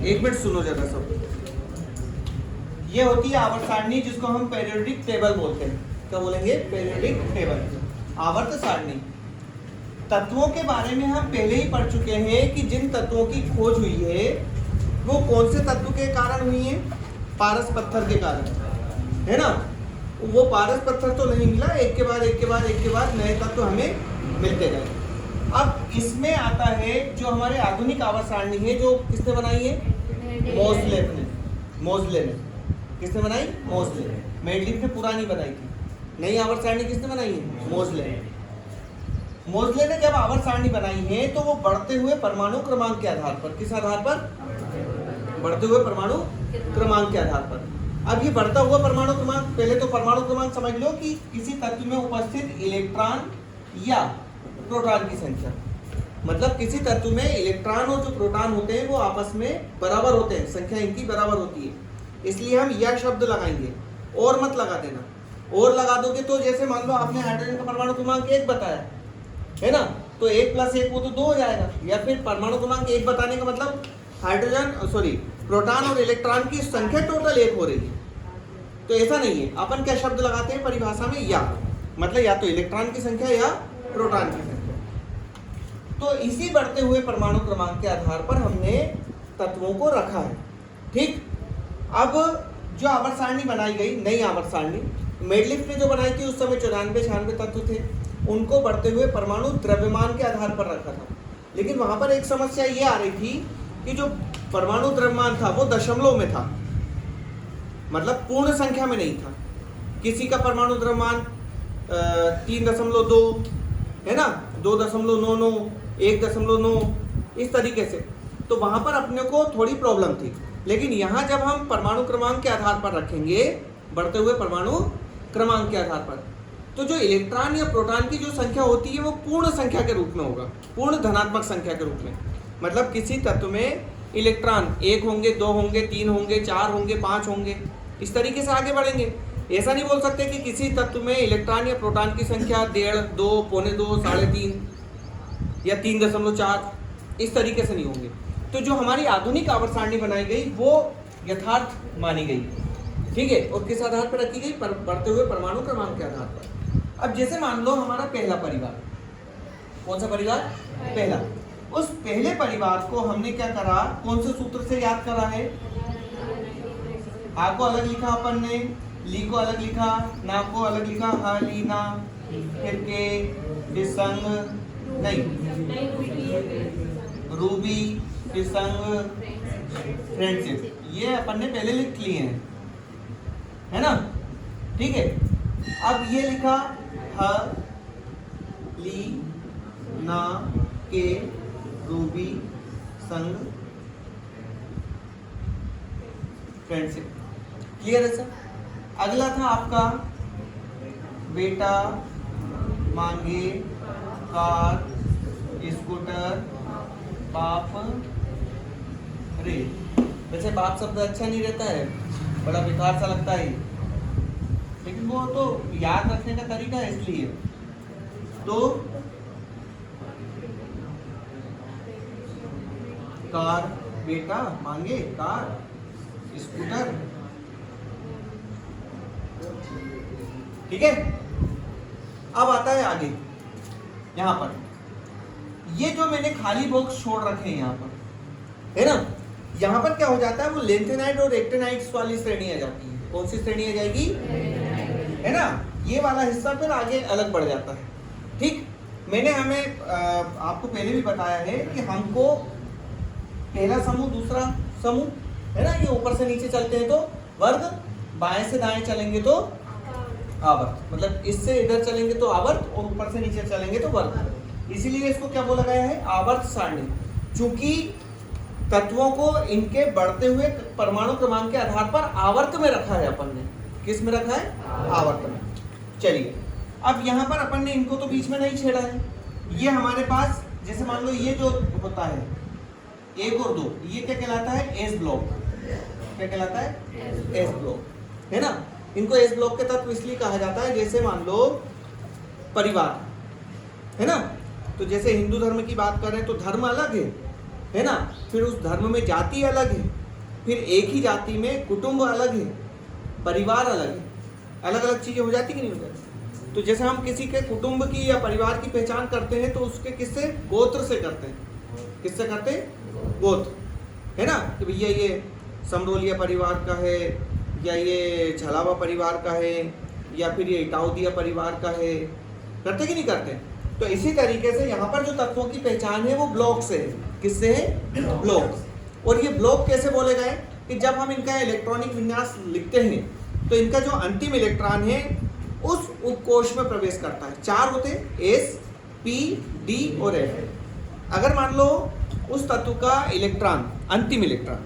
एक मिनट सुनो जरा सब। ये होती है आवर्त सारणी, जिसको हम पीरियोडिक टेबल बोलते हैं। क्या बोलेंगे? पीरियोडिक टेबल, आवर्त सारणी। तत्वों के बारे में हम पहले ही पढ़ चुके हैं कि जिन तत्वों की खोज हुई है वो कौन से तत्व के कारण हुई है? पारस पत्थर के कारण, है ना। वो पारस पत्थर तो नहीं मिला, एक के बाद एक के बाद एक के बाद नए तत्व हमें मिलते गए। अब इसमें आता है जो हमारे आधुनिक आवर्त सारणी है, जो किसने बनाई है? मोज़ले ने। मोज़ले ने किसने बनाई? मोज़ले। मेंडलीफ ने पुरानी बनाई थी। नई आवर्त सारणी किसने बनाई है? मोज़ले ने। मोज़ले ने जब आवर्त सारणी बनाई है तो वो बढ़ते हुए परमाणु क्रमांक के आधार पर, किस आधार पर? बढ़ते हुए परमाणु क्रमांक के आधार पर। अब ये बढ़ता हुआ परमाणु क्रमांक, पहले तो परमाणु क्रमांक समझ लो कि किसी तत्व में उपस्थित इलेक्ट्रॉन या प्रोटॉन की संख्या। मतलब किसी तत्व में इलेक्ट्रॉन और जो प्रोटॉन होते हैं वो आपस में बराबर होते हैं, संख्या इनकी बराबर होती है, इसलिए हम यह शब्द लगाएंगे। और मत लगा देना, और लगा दोगे तो जैसे मान लो आपने हाइड्रोजन का परमाणु क्रमांक 1 बताया है ना, तो 1 + 1 वो तो 2 हो जाएगा। या फिर परमाणु क्रमांक 1 बताने का मतलब हाइड्रोजन प्रोटॉन और इलेक्ट्रॉन की संख्या टोटल 1 हो रही है। तो ऐसा नहीं है, अपन क्या शब्द लगाते हैं परिभाषा में? या, मतलब या तो इलेक्ट्रॉन की संख्या या प्रोटॉन की संख्या। तो इसी बढ़ते हुए परमाणु क्रमांक के आधार पर हमने तत्वों को रखा है। ठीक, अब जो आवर्त सारणी बनाई गई, नई आवर्त सारणी मेंडलीफ ने जो बनाई थी उस समय 94-96 तत्व थे, उनको बढ़ते हुए परमाणु द्रव्यमान के आधार पर रखा था। लेकिन वहां पर एक समस्या ये आ रही थी कि जो परमाणु द्रव्यमान था वो दशमलव में था, मतलब पूर्ण संख्या में नहीं था। किसी का परमाणु द्रव्यमान 3.2 है ना, 2.99, 1.9, इस तरीके से। तो वहां पर अपने को थोड़ी प्रॉब्लम थी। लेकिन यहाँ जब हम परमाणु क्रमांक के आधार पर रखेंगे, बढ़ते हुए परमाणु क्रमांक के आधार पर, तो जो इलेक्ट्रॉन या प्रोटॉन की जो संख्या होती है वो पूर्ण संख्या के रूप में होगा, पूर्ण धनात्मक संख्या के रूप में। मतलब किसी तत्व में इलेक्ट्रॉन 1 होंगे, 2 होंगे, 3 होंगे, 4 होंगे, 5 होंगे, इस तरीके से आगे बढ़ेंगे। ऐसा नहीं बोल सकते कि किसी तत्व में इलेक्ट्रॉन या प्रोटॉन की संख्या 1.5, 2, 2.25, 3.5 या 3.4, इस तरीके से नहीं होंगे। तो जो हमारी आधुनिक आवर्त सारणी बनाई गई वो यथार्थ मानी गई, ठीक है। और किस आधार पर रखी गई? बढ़ते हुए परमाणु क्रमांक के आधार पर। अब जैसे मान लो हमारा पहला परिवार, कौन सा परिवार? पहला। उस पहले परिवार को हमने क्या करा? कौन से सूत्र से याद करा है? आ को अलग लिखा अपन ने, ली को अलग लिखा, ना को अलग लिखा, हा ली ना, फिर के, फिर संग, नहीं, रूबी, फिर संग, फ्रेंडशिप, ये अपन ने पहले लिख लिए हैं, है ना, ठीक है। अब ये लिखा ह, ली, ना, के, रूबी, संग, फ्रेंडशिप। क्लियर है सर? अगला था आपका बेटा, मांगे, कार, स्कूटर, बाप, रे। वैसे बाप शब्द अच्छा नहीं रहता है, बड़ा बेकार सा लगता है, लेकिन वो तो याद रखने का तरीका है, इसलिए। तो कार, बेटा, मांगे, कार, स्कूटर, ठीक है। अब आता है आगे, यहां पर ये जो मैंने खाली बॉक्स छोड़ रखे हैं यहां पर, है ना, यहां पर क्या हो जाता है? वो लेंथेनाइड और एक्टिनाइड्स वाली श्रेणी आ जाती है। कौन सी श्रेणी आ जाएगी? है ना, ये वाला हिस्सा फिर आगे अलग बढ़ जाता है, ठीक। मैंने आपको पहले भी बताया है कि हमको पहला समूह, दूसरा समूह, है ना, ये ऊपर से नीचे चलते हैं तो वर्ग, बाएं से दाएं चलेंगे तो आवर्त, मतलब इससे इधर चलेंगे तो आवर्त और ऊपर से नीचे चलेंगे तो वर्ग। इसीलिए इसको क्या बोला गया है? आवर्त सारणी। चूंकि तत्वों को इनके बढ़ते हुए परमाणु क्रमांक के आधार पर आवर्त में रखा है अपन ने। किस में रखा है? आवर्त में। चलिए, अब यहाँ पर अपन ने इनको तो बीच में नहीं छेड़ा है। ये हमारे पास, जैसे मान लो ये जो होता है 1 और 2, ये क्या कहलाता है? S block. क्या कहलाता है? एस ब्लॉक, है ना। इनको एस ब्लॉक के तत्व इसलिए कहा जाता है, जैसे मान लो परिवार, है ना, तो जैसे हिंदू धर्म की बात करें तो धर्म अलग है ना, फिर उस धर्म में जाति अलग है, फिर एक ही जाति में कुटुंब अलग है, परिवार अलग है, अलग अलग चीजें हो जाती कि नहीं हो जाती। तो जैसे हम किसी के कुटुंब की या परिवार की पहचान करते हैं तो उसके किससे, गोत्र से करते हैं। किससे करते हैं, गोत्र, है ना, कि भैया ये समरोलिया परिवार का है, या ये झलावा परिवार का है, या फिर ये इटाउदिया परिवार का है, करते कि नहीं करते। तो इसी तरीके से यहाँ पर जो तत्वों की पहचान है वो ब्लॉक से है। किससे है, ब्लॉक। और ये ब्लॉक कैसे बोले गए कि जब हम इनका इलेक्ट्रॉनिक विन्यास लिखते हैं तो इनका जो अंतिम इलेक्ट्रॉन है उस उपकोष में प्रवेश करता है। 4 होते हैं, एस, पी, डी और एफ। अगर मान लो उस तत्व का इलेक्ट्रॉन, अंतिम इलेक्ट्रॉन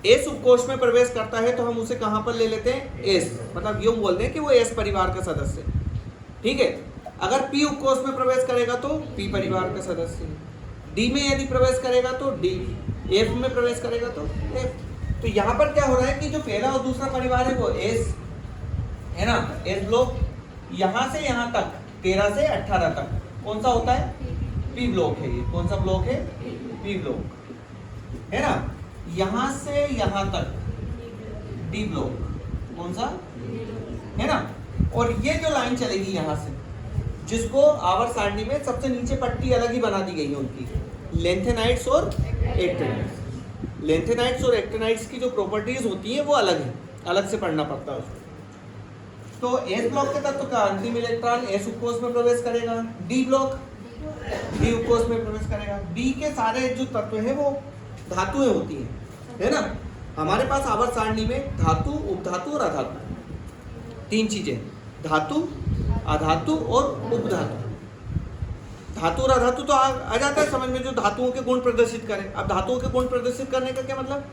एस उपकोष में प्रवेश करता है तो हम उसे कहां पर ले लेते हैं, एस, मतलब यूं बोलते हैं कि वो एस परिवार का सदस्य है, ठीक है। अगर पी उपकोष में प्रवेश करेगा तो पी परिवार का सदस्य है, डी में यदि प्रवेश करेगा तो डी, एफ में प्रवेश करेगा तो एफ। तो यहाँ पर क्या हो रहा है कि जो पहला और दूसरा परिवार है वो एस है ना, एस ब्लॉक, यहाँ से यहाँ तक 13 से 18 तक कौन सा होता है, पी ब्लॉक है। ये कौन सा ब्लॉक है, पी ब्लॉक, है ना। यहाँ से यहाँ तक डी ब्लॉक, कौन सा, है ना। और ये जो लाइन चलेगी यहाँ से, जिसको आवर्त सारणी में सबसे नीचे पट्टी अलग ही बना दी गई है उनकी, लेंथेनाइट्स और एक्टिनाइट्स। लेंथेनाइट्स और एक्टिनाइट्स की जो प्रॉपर्टीज होती है वो अलग है, अलग से पढ़ना पड़ता है उसको। तो एस ब्लॉक के तत्व का अंतिम इलेक्ट्रॉन एस उपकोष में प्रवेश करेगा, डी ब्लॉक डी उपकोष में प्रवेश करेगा। डी के सारे जो तत्व हैं वो धातुएं होती हैं, है ना। हमारे पास आवर्त सारणी में धातु, उपधातु और अधातु, 3 चीजें, धातु, अधातु और उपधातु। धातु और अधातु तो आ जाता है समझ में, जो धातुओं के गुण प्रदर्शित करें। अब धातुओं के गुण प्रदर्शित करने का क्या मतलब,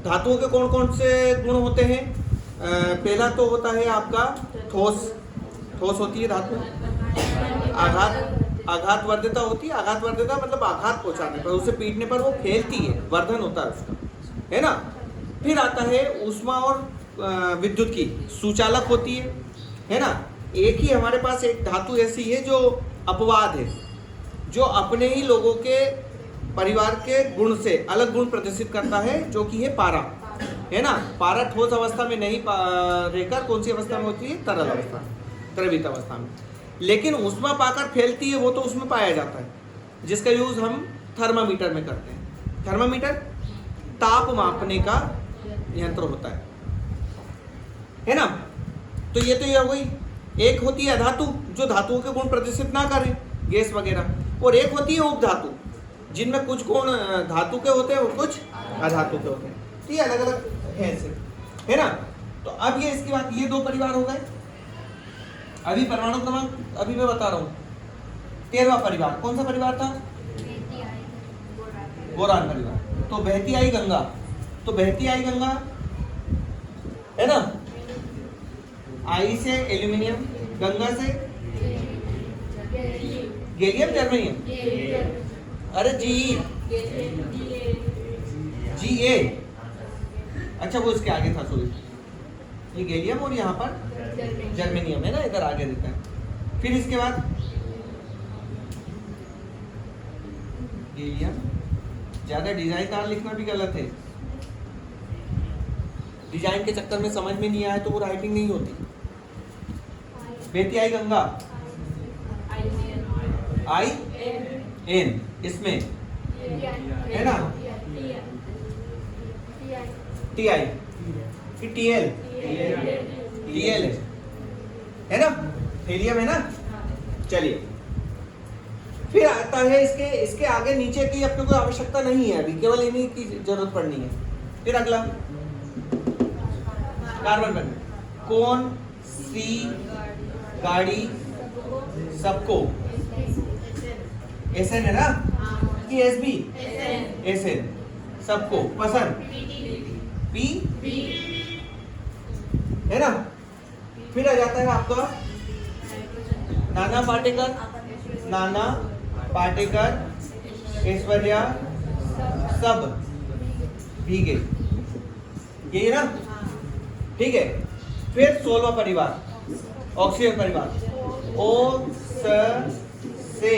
धातुओं के कौन कौन से गुण होते हैं। पहला तो होता है आपका ठोस, ठोस होती है धातु। आघात वर्धिता होती है, आघात वर्धिता मतलब आघात पहुंचाने पर, उसे पीटने पर वो फैलती है, वर्धन होता है उसका, है ना। फिर आता है ऊष्मा और विद्युत की, सुचालक होती है ना। एक ही हमारे पास एक धातु ऐसी है जो अपवाद है, जो अपने ही लोगों के परिवार के गुण से अलग गुण प्रदर्शित करता है, जो कि है पारा, है ना। पारा ठोस अवस्था में नहीं रहकर कौन सी अवस्था में होती है, तरल अवस्था, द्रवित अवस्था में। लेकिन ऊष्मा पाकर फैलती है वो तो उसमें पाया जाता है, जिसका यूज हम थर्मामीटर में करते हैं। थर्मामीटर ताप मापने का यंत्र होता है ना। तो ये हो गई। एक होती है अधातु, जो धातुओं के गुण प्रदर्शित ना करें, गैस वगैरह, और एक होती है उपधातु, जिनमें कुछ गुण धातु के होते हैं और कुछ अधातु के होते हैं। तो ये अलग अलग है ऐसे, है ना। तो अब ये इसके बाद ये 2 परिवार हो गए। अभी परमाणु क्रमांक अभी मैं बता रहा हूँ। 13वां परिवार कौन सा परिवार था, बोरान परिवार। तो बहती आई गंगा, तो बहती आई गंगा, है ना। आई से एल्यूमिनियम, गंगा से गैलियम जर्मेनियम, अरे जी ए, अच्छा वो इसके आगे था, सॉरी, ये गैलियम और यहाँ पर जर्मेनियम है ना, इधर आगे देता है। फिर इसके बाद गैलियम, ज्यादा डिजाइनदार लिखना भी गलत है, डिजाइन के चक्कर में समझ में नहीं आया तो वो राइटिंग नहीं होती। बहती आई गंगा, आई एन, इसमें है ना, टी आई कि टी एल, है ना, हीलियम है ना। चलिए फिर आता है इसके आगे नीचे की अपने को आवश्यकता नहीं है, अभी केवल इन्हीं की जरूरत पड़नी है। फिर अगला कार्बन पर, कौन सी गाड़ी सबको, एस एन है ना कि एस बी, एस एन, सबको पसंद, पी है ना। फिर आ जाता है आपका नाना पाटेकर, ऐश्वर्या, सब भीगे, यही ना, ठीक है। फिर 16वां परिवार ऑक्सीजन परिवार, ओ से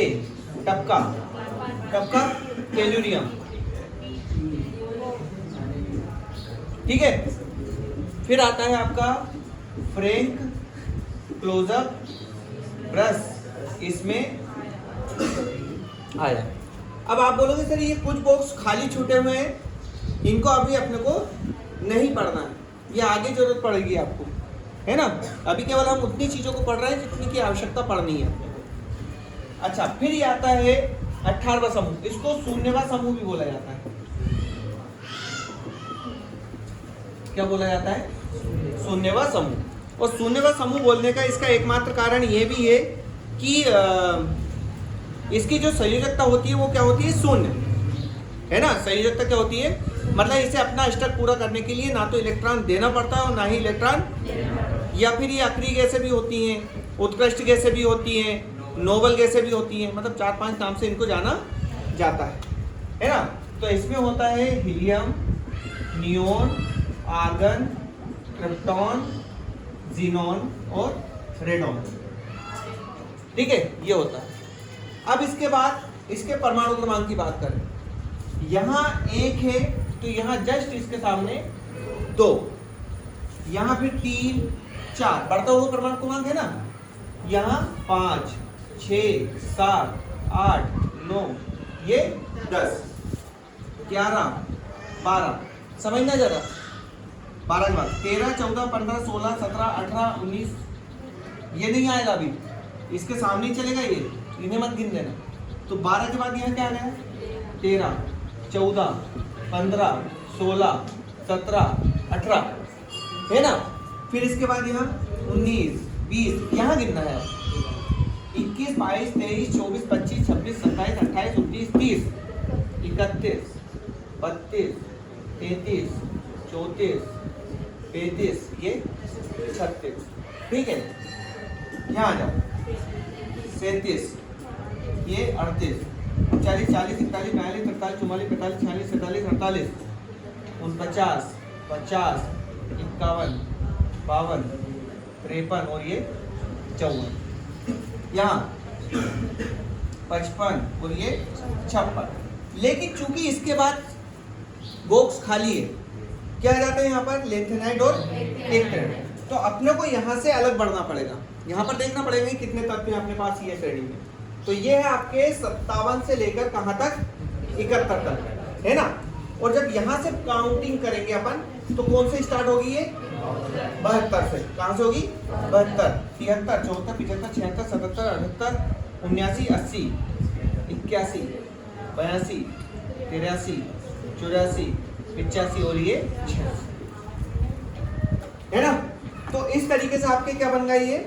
टपका टेल्यूरियम, ठीक है। फिर आता है आपका फ्रैंक क्लोजअप ब्रश, इसमें आया। अब आप बोलोगे सर ये कुछ बॉक्स खाली छूटे हुए हैं, इनको अभी अपने को नहीं पढ़ना है, ये आगे जरूरत पड़ेगी आपको, है ना। अभी केवल हम उतनी चीजों को पढ़ रहे हैं जितनी की आवश्यकता पड़नी है। अच्छा, फिर ये आता है 18वां समूह, इसको शून्यवां समूह भी बोला जाता है। क्या बोला जाता है? शून्यवां समूह। और शून्यवां समूह बोलने का इसका एकमात्र कारण ये भी है कि इसकी जो संयोजकता होती है वो क्या होती है? शून्य, है ना। संयोजकता क्या होती है? मतलब इसे अपना स्टक पूरा करने के लिए ना तो इलेक्ट्रॉन देना पड़ता है और ना ही इलेक्ट्रॉन, या फिर ये अक्रिय गैसें भी होती हैं, उत्कृष्ट गैसें भी होती हैं, नोबल गैसें भी होती हैं, मतलब 4-5 नाम से इनको जाना जाता है ना। तो इसमें होता है helium, neon, argon, krypton, xenon और रेडॉन, ठीक है, ये होता है। अब इसके बाद इसके परमाणु क्रमांक की बात करें, यहाँ 1 है तो यहाँ जस्ट इसके सामने 2, यहाँ फिर 3, 4 बढ़ता हुआ परमाणु क्रमांक है ना, यहाँ 5, 6, 7, 8, 9, ये 10, 11, 12, समझना जरा। 12 के बाद 13, 14, 15, 16, 17, 18, 19, ये नहीं आएगा अभी, इसके सामने ही चलेगा ये, इन्हें मत गिन देना। तो 12 के बाद यहाँ क्या आ गया? 13, 14, 15, 16, 17, 18, है ना। फिर इसके बाद यहाँ 19, 20, यहाँ गिनना है। 21, 22, 23, 24, 25, 26, 27, 28, 29, 30, 31, 32, 33, 34, 35, ये 36, ठीक है। यहाँ आ जाओ, 37, ये 38, 40, 41, 42, 43, 44, 45, 46, 47, 48, 49, 50, 51, 52, 53 और ये 54, यहाँ 55 और ये 56। लेकिन चूंकि इसके बाद बॉक्स खाली है, क्या आ जाता है यहाँ पर? लेंथेनाइड और एक्टिनाइड। तो अपने को यहाँ से अलग बढ़ना पड़ेगा, यहाँ पर देखना पड़ेगा कि कितने तत्व हैं अपने पास ये श्रेणी में। तो ये है आपके 57 से लेकर कहाँ तक? 71 तक, है ना। और जब यहाँ से काउंटिंग करेंगे अपन, तो कौन से स्टार्ट होगी ये? 72 से। कहाँ से होगी? 72, 73, 74, 75, 76, 77, 78, 79, 80, 81, 82, 83, 84, 85 और ये 86, है ना। तो इस तरीके से आपके क्या बन गए? ये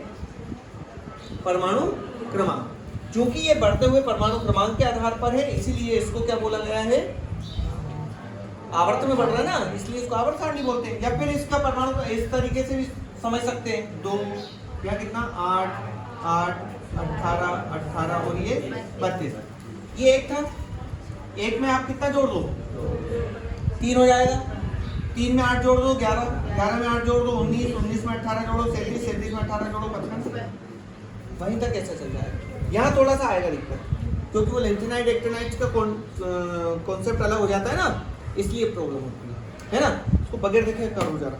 परमाणु क्रमांक। चूंकि ये बढ़ते हुए परमाणु क्रमांक के आधार पर है, इसीलिए इसको क्या बोला गया है? आवर्त में बढ़ रहा है ना, इसलिए इसको आवर्त सारणी बोलते हैं। या फिर इसका परमाणु इस तरीके से भी समझ सकते हैं, 2 या कितना, 8, 8, 18, 18 और ये 32। ये 1 था, 1 में आप कितना जोड़ दो? 3 हो जाएगा। 3 में 8 जोड़ दो 11, 11 में 8 जोड़ दो 19, 19 में 18 जोड़ो 37, 37 में 18 जोड़ो 55। वहीं तक कैसे चल जाएगा? यहाँ थोड़ा सा आएगा दिक्कत, क्योंकि वो लेंथेनाइड एक्टिनाइड का कॉन्सेप्ट अलग हो जाता है ना, इसलिए प्रॉब्लम होती है ना। उसको बगैर देखे करो जरा।